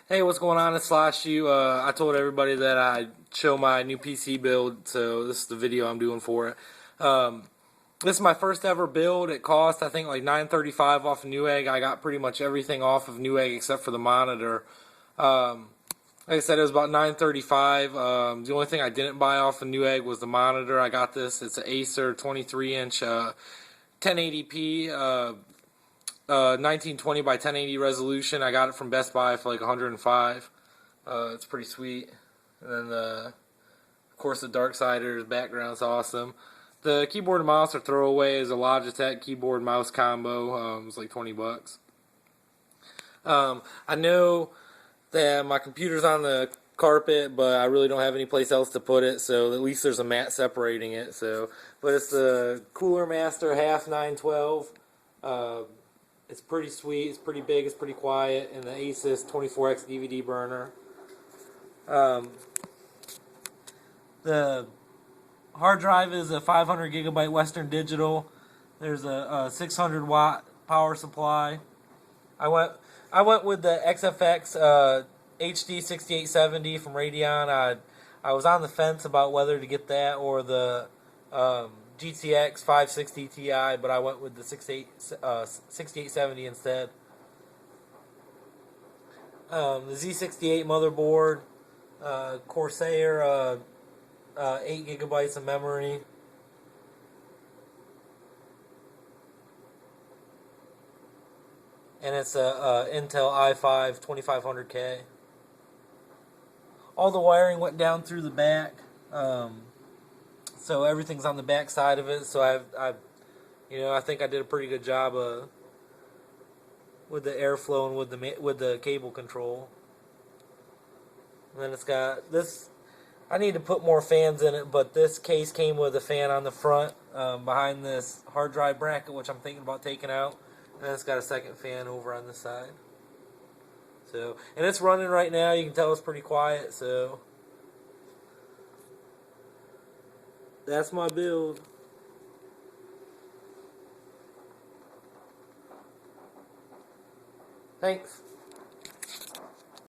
Hey, what's going on? It's Slash U. I told everybody that I'd show my new PC build, so this is the video I'm doing for it. This is my first ever build. It cost, I think, like $9.35 off of Newegg. I got pretty much everything off of Newegg except for the monitor. Like I said, it was about $9.35. The only thing I didn't buy off of Newegg was the monitor. I got this. It's an Acer 23-inch 1080p 1920 by 1080 resolution. I got it from Best Buy for like 105. It's pretty sweet. And then of course the Darksider's background's awesome. The keyboard and mouse are throwaway. Is a Logitech keyboard mouse combo. It's like 20 bucks. I know that my computer's on the carpet, but I really don't have any place else to put it, so at least there's a mat separating it. So, but it's the Cooler Master half 912. It's pretty sweet, it's pretty big, it's pretty quiet, and the Asus 24x DVD burner. The hard drive is a 500 gigabyte Western Digital. There's a 600 watt power supply. I went with the XFX HD 6870 from Radeon. I was on the fence about whether to get that or the GTX 560 Ti, but I went with the 6870 instead. The Z68 motherboard, Corsair, 8 gigabytes of memory. And it's a Intel i5 2500K. All the wiring went down through the back. So everything's on the back side of it. So I think I did a pretty good job with the airflow and with the cable control. And then it's got this. I need to put more fans in it, but this case came with a fan on the front behind this hard drive bracket, which I'm thinking about taking out. And it's got a second fan over on the side. So, and it's running right now. You can tell it's pretty quiet. So. That's my build. Thanks.